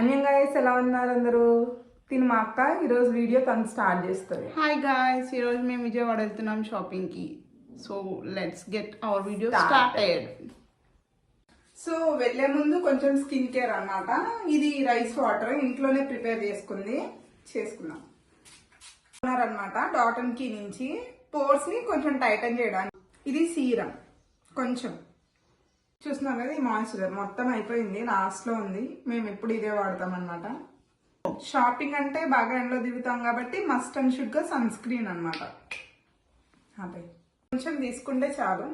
అన్యం గాయస్ ఎలా ఉన్నారు అందరూ? తిని మా అక్క ఈరోజు వీడియో తను స్టార్ట్ చేస్తుంది. హాయ్ గాయ్స్, ఈరోజు మేము విజయవాడ వెళ్తున్నాం షాపింగ్కి. So let's get our video started. So వెళ్ళే ముందు కొంచెం స్కిన్ కేర్ అన్నమాట. ఇది రైస్ వాటర్ ఇంట్లోనే ప్రిపేర్ చేసుకున్నాం అనమాట. డాటన్ కి నుంచి పోర్స్ ని కొంచెం టైటన్ చేయడానికి. ఇది సీరం కొంచెం చూస్తున్నాం కదా. ఈ మాయిశ్చరైజర్ మొత్తం అయిపోయింది, లాస్ట్ లో ఉంది. మేము ఎప్పుడు ఇదే వాడతాం అనమాట. షాపింగ్ అంటే బాగా ఎండలో దిగుతాం కాబట్టి మస్ట్ అండ్ షుడ్ గా సన్ స్క్రీన్ అనమాట. కొంచెం తీసుకుంటే చాలు.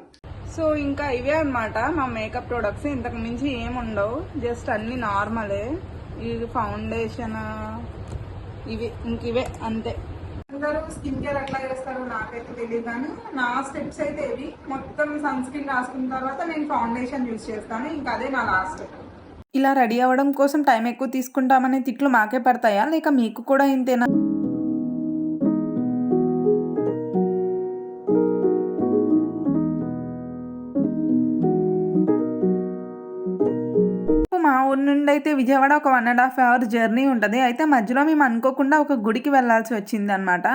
సో ఇంకా ఇవే అనమాట మా మేకప్ ప్రొడక్ట్స్. ఇంతకు మించి ఏముండవు, జస్ట్ అన్ని నార్మలే. ఇది ఫౌండేషన్, ఇవే అంతే. అందరూ స్కిన్ కేర్ ఎట్లా చేస్తారో నాకైతే తెలియదు, కానీ నా స్టెప్స్ అయితే ఇవి. మొత్తం సన్ స్క్రీన్ రాసుకున్న తర్వాత నేను ఫౌండేషన్ యూజ్ చేస్తాను. ఇంకా అదే నా లాస్ట్. ఇలా రెడీ అవ్వడం కోసం టైం ఎక్కువ తీసుకుంటామనే తిట్లు మాకే పడతాయా, లేక మీకు కూడా ఇంతేనా? మా ఊరి నుండి అయితే విజయవాడ ఒక 1.5 hours జర్నీ ఉంటుంది. అయితే మధ్యలో మేము అనుకోకుండా ఒక గుడికి వెళ్ళాల్సి వచ్చింది అనమాట.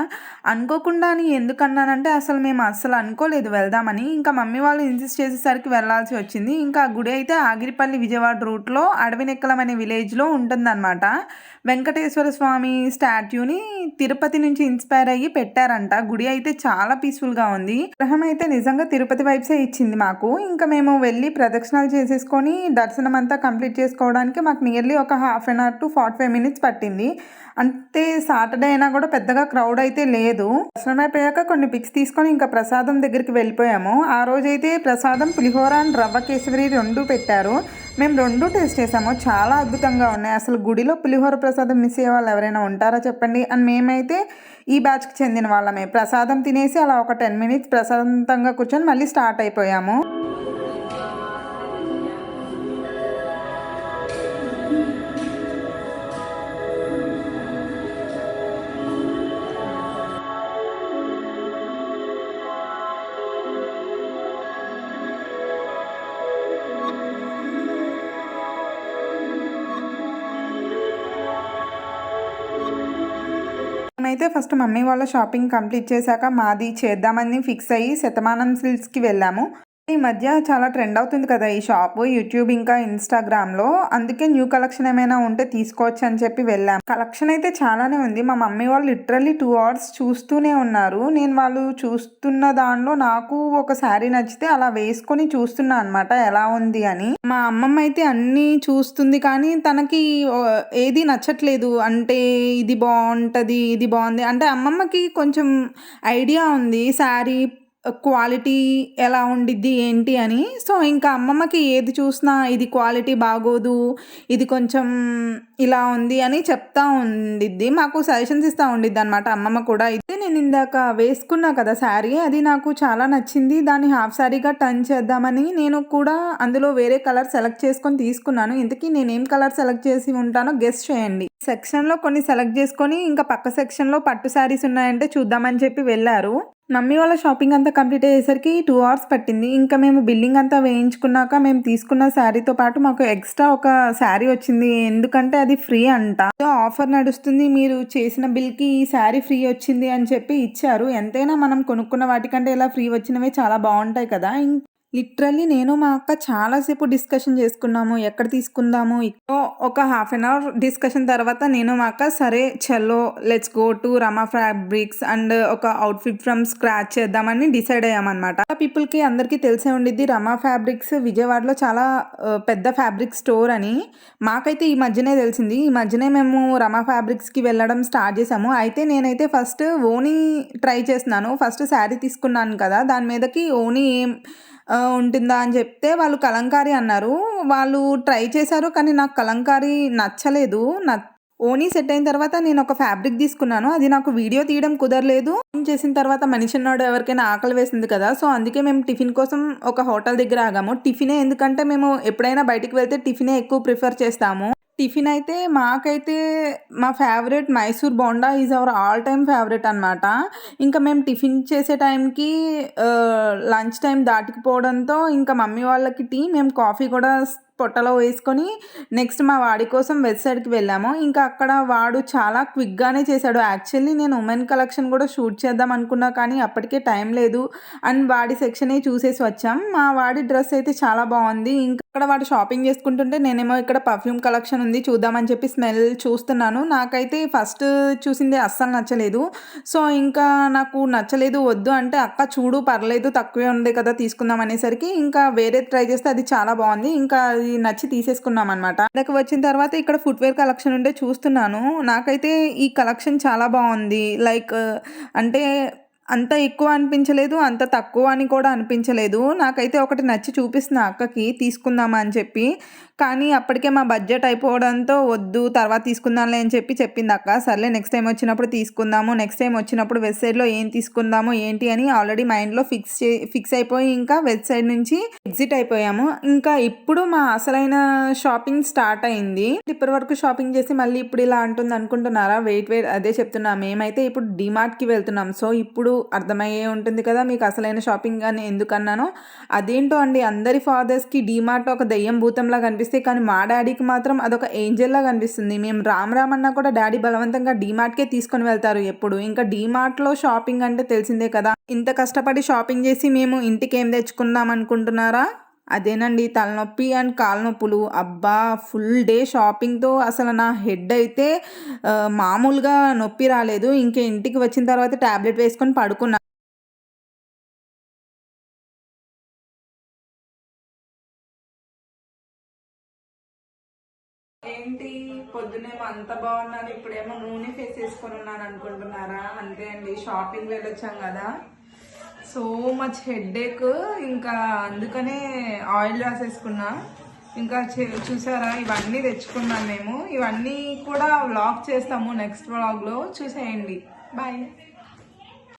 అనుకోకుండా అని ఎందుకన్నానంటే అసలు మేము అనుకోలేదు వెళ్దామని. ఇంకా మమ్మీ వాళ్ళు ఇన్సిస్ట్ చేసేసరికి వెళ్ళాల్సి వచ్చింది. ఇంకా ఆ గుడి అయితే ఆగిరిపల్లి విజయవాడ రూట్లో అడవినెక్కలం అనే విలేజ్లో ఉంటుందన్నమాట. వెంకటేశ్వర స్వామి స్టాట్యూని తిరుపతి నుంచి ఇన్స్పైర్ అయ్యి పెట్టారంట. గుడి అయితే చాలా పీస్ఫుల్గా ఉంది. గ్రహం అయితే నిజంగా తిరుపతి వైబ్సే ఇచ్చింది మాకు. ఇంకా మేము వెళ్ళి ప్రదక్షిణాలు చేసేసుకొని దర్శనం అంతా కంప్లీట్ చేసుకోవడానికి మాకు నియర్లీ ఒక 1/2 hour to 45 minutes పట్టింది. అంటే సాటర్డే అయినా కూడా పెద్దగా క్రౌడ్ అయితే లేదు. దర్శనం అయిపోయాక కొన్ని పిక్స్ తీసుకొని ఇంకా ప్రసాదం దగ్గరికి వెళ్ళిపోయాము. ఆ రోజైతే ప్రసాదం పులిహోర అండ్ రవ్వ కేసరి 2 పెట్టారు. మేము 2 టేస్ట్ చేసాము, చాలా అద్భుతంగా ఉన్నాయి. అసలు గుడిలో పులిహోర ప్రసాదం మిస్ అయ్యే వాళ్ళు ఎవరైనా ఉంటారా చెప్పండి. అండ్ మేమైతే ఈ బ్యాచ్కి చెందిన వాళ్ళమే. ప్రసాదం తినేసి అలా ఒక 10 minutes ప్రశాంతంగా కూర్చొని మళ్ళీ స్టార్ట్ అయిపోయాము. మేమైతే ఫస్ట్ మమ్మీ వాళ్ళ షాపింగ్ కంప్లీట్ చేశాక మాది చేద్దామని ఫిక్స్ అయ్యి శతమానం సిల్క్స్కి వెళ్ళాము. ఈ మధ్య చాలా ట్రెండ్ అవుతుంది కదా ఈ షాపు, యూట్యూబ్ ఇంకా ఇన్స్టాగ్రామ్లో. అందుకే న్యూ కలెక్షన్ ఏమైనా ఉంటే తీసుకోవచ్చు అని చెప్పి వెళ్ళాము. కలెక్షన్ అయితే చాలానే ఉంది. మా మమ్మీ వాళ్ళు లిటరల్లీ 2 hours చూస్తూనే ఉన్నారు. నేను వాళ్ళు చూస్తున్న దానిలో నాకు ఒక శారీ నచ్చితే అలా వేసుకొని చూస్తున్నా అనమాట ఎలా ఉంది అని. మా అమ్మమ్మ అయితే అన్నీ చూస్తుంది కానీ తనకి ఏది నచ్చట్లేదు. అంటే ఇది బాగుంటుంది, ఇది బాగుంది అంటే అమ్మమ్మకి కొంచెం ఐడియా ఉంది శారీ క్వాలిటీ ఎలా ఉండిద్ది ఏంటి అని. సో ఇంకా అమ్మమ్మకి ఏది చూసినా ఇది క్వాలిటీ బాగోదు, ఇది కొంచెం ఇలా ఉంది అని చెప్తా ఉండిద్ది. మాకు సజెషన్స్ ఇస్తూ ఉండిద్ది అనమాట అమ్మమ్మ కూడా. అయితే నేను ఇందాక వేసుకున్నా కదా శారీ, అది నాకు చాలా నచ్చింది. దాన్ని హాఫ్ శారీగా టర్న్ చేద్దామని నేను కూడా అందులో వేరే కలర్ సెలెక్ట్ చేసుకొని తీసుకున్నాను. ఇంతకీ నేనేం కలర్ సెలెక్ట్ చేసి ఉంటానో గెస్ చేయండి. సెక్షన్లో కొన్ని సెలెక్ట్ చేసుకొని ఇంకా పక్క సెక్షన్లో పట్టు శారీస్ ఉన్నాయంటే చూద్దామని చెప్పి వెళ్ళారు. మమ్మీ వాళ్ళ షాపింగ్ అంతా కంప్లీట్ అయ్యేసరికి 2 hours పట్టింది. ఇంకా మేము బిల్లింగ్ అంతా వేయించుకున్నాక మేము తీసుకున్న శారీతో పాటు మాకు ఎక్స్ట్రా ఒక శారీ వచ్చింది. ఎందుకంటే అది ఫ్రీ అంట. ఆఫర్ నడుస్తుంది, మీరు చేసిన బిల్కి ఈ శారీ ఫ్రీ వచ్చింది అని చెప్పి ఇచ్చారు. ఎంతైనా మనం కొనుక్కున్న వాటికంటే ఇలా ఫ్రీ వచ్చినవే చాలా బాగుంటాయి కదా. లిటరల్లీ నేను మా అక్క చాలాసేపు డిస్కషన్ చేసుకున్నాము ఎక్కడ తీసుకుందాము. ఒక 1/2 hour డిస్కషన్ తర్వాత నేను మా అక్క సరే చలో let's go to Rama fabrics and ఒక అవుట్ఫిట్ ఫ్రమ్ స్క్రాచ్ చేద్దామని డిసైడ్ అయ్యామన్నమాట. పీపుల్కి అందరికీ తెలిసే ఉండిద్ది రమా ఫ్యాబ్రిక్స్ విజయవాడలో చాలా పెద్ద ఫ్యాబ్రిక్ స్టోర్ అని. మాకైతే ఈ మధ్యనే తెలిసింది. ఈ మధ్యనే మేము రమా ఫ్యాబ్రిక్స్కి వెళ్ళడం స్టార్ట్ చేసాము. అయితే నేనైతే ఫస్ట్ ఓనీ ట్రై చేస్తున్నాను. ఫస్ట్ శారీ తీసుకున్నాను కదా, దాని మీదకి ఓనీ ఏం ఉంటుందా అని చెప్తే వాళ్ళు కలంకారీ అన్నారు. వాళ్ళు ట్రై చేశారు కానీ నాకు కలంకారీ నచ్చలేదు. ఓనీ సెట్ అయిన తర్వాత నేను ఒక ఫ్యాబ్రిక్ తీసుకున్నాను. అది నాకు వీడియో తీయడం కుదరలేదు. చేసిన తర్వాత మనిషి ఉన్నాడు, ఎవరికైనా ఆకలి వేసింది కదా. సో అందుకే మేము టిఫిన్ కోసం ఒక హోటల్ దగ్గర ఆగాము. టిఫినే, ఎందుకంటే మేము ఎప్పుడైనా బయటికి వెళ్తే టిఫినే ఎక్కువ ప్రిఫర్ చేస్తాము. టిఫిన్ అయితే మాకైతే మా favourite Mysore bonda is our all time favourite అనమాట. ఇంకా మేము టిఫిన్ చేసే టైంకి లంచ్ టైం దాటికిపోవడంతో ఇంకా మమ్మీ వాళ్ళకి టీ, మేము కాఫీ కూడా పొట్టలో వేసుకొని నెక్స్ట్ మా వాడి కోసం వెబ్ సైడ్కి వెళ్ళాము. ఇంకా అక్కడ వాడు చాలా క్విక్గానే చేశాడు. యాక్చువల్లీ నేను ఉమెన్ కలెక్షన్ కూడా షూట్ చేద్దాం అనుకున్నా, కానీ అప్పటికే టైం లేదు అండ్ వాడి సెక్షనే చూసేసి వచ్చాం. మా వాడి డ్రెస్ అయితే చాలా బాగుంది. ఇంకా అక్కడ వాడు షాపింగ్ చేసుకుంటుంటే నేనేమో ఇక్కడ పర్ఫ్యూమ్ కలెక్షన్ ఉంది చూద్దామని చెప్పి స్మెల్ చూస్తున్నాను. నాకైతే ఫస్ట్ చూసింది అస్సలు నచ్చలేదు. సో ఇంకా నాకు నచ్చలేదు, వద్దు అంటే అక్క చూడు పర్లేదు తక్కువే ఉంది కదా తీసుకుందాం అనేసరికి ఇంకా వేరే ట్రై చేస్తే అది చాలా బాగుంది. ఇంకా అది నచ్చి తీసేసుకున్నాం అనమాట. ఇక్కడికి వచ్చిన తర్వాత ఇక్కడ ఫుట్వేర్ కలెక్షన్ ఉంటే చూస్తున్నాను. నాకైతే ఈ కలెక్షన్ చాలా బాగుంది. లైక్ అంటే అంత ఎక్కువ అనిపించలేదు, అంత తక్కువ అని కూడా అనిపించలేదు. నాకైతే ఒకటి నచ్చి చూపిస్తున్న అక్కకి తీసుకుందామా అని చెప్పి, కానీ అప్పటికే మా బడ్జెట్ అయిపోవడంతో వద్దు తర్వాత తీసుకుందాంలే అని చెప్పి చెప్పింది అక్క. సర్లే నెక్స్ట్ టైం వచ్చినప్పుడు తీసుకుందాము, నెక్స్ట్ టైం వచ్చినప్పుడు వెబ్ సైడ్లో ఏం తీసుకుందాము ఏంటి అని ఆల్రెడీ మైండ్లో ఫిక్స్ అయిపోయి ఇంకా వెబ్ సైడ్ నుంచి ఎగ్జిట్ అయిపోయాము. ఇంకా ఇప్పుడు మా అసలైన షాపింగ్ స్టార్ట్ అయింది. ఇప్పటి వరకు షాపింగ్ చేసి మళ్ళీ ఇప్పుడు ఇలా అంటుంది అనుకుంటున్నారా? వెయిట్ అదే చెప్తున్నా. మేమైతే ఇప్పుడు డిమార్ట్కి వెళ్తున్నాం. సో ఇప్పుడు అర్థమయ్యే ఉంటుంది కదా మీకు అసలైన షాపింగ్ అని ఎందుకన్నానో. అదేంటో అండి, అందరి ఫాదర్స్కి డిమార్ట్ ఒక దెయ్యం భూతంలా కనిపిస్తే కానీ మా డాడీకి మాత్రం అదొక ఏంజల్లా కనిపిస్తుంది. మేము రామ్ అన్నా కూడా డాడీ బలవంతంగా డిమార్ట్కే తీసుకొని వెళ్తారు ఎప్పుడు. ఇంకా డిమార్ట్లో షాపింగ్ అంటే తెలిసిందే కదా. ఇంత కష్టపడి షాపింగ్ చేసి మేము ఇంటికి ఏం తెచ్చుకుందాం అనుకుంటున్నారా? అదేనండి తలనొప్పి అండ్ కాళ్ళ నొప్పులు. అబ్బా ఫుల్ డే షాపింగ్తో అసలు నా హెడ్ అయితే మామూలుగా నొప్పి రాలేదు. ఇంకా ఇంటికి వచ్చిన తర్వాత ట్యాబ్లెట్ వేసుకొని పడుకున్నా. ఏంటి పొద్దునేమో అంత బాగున్నాను, ఇప్పుడేమో నూనె ఫేస్ వేసుకొని ఉన్నాను అనుకుంటున్నారా? అంతే అండి, షాపింగ్ వెళ్ళొచ్చాం కదా, సో మచ్ హెడ్ఏక్. ఇంకా అందుకనే ఆయిల్ రాసేసుకున్నా. ఇంకా చూసారా ఇవన్నీ తెచ్చుకున్నాం మేము. ఇవన్నీ కూడా వ్లాగ్ చేస్తాము నెక్స్ట్ వ్లాగ్లో, చూసేయండి. బాయ్.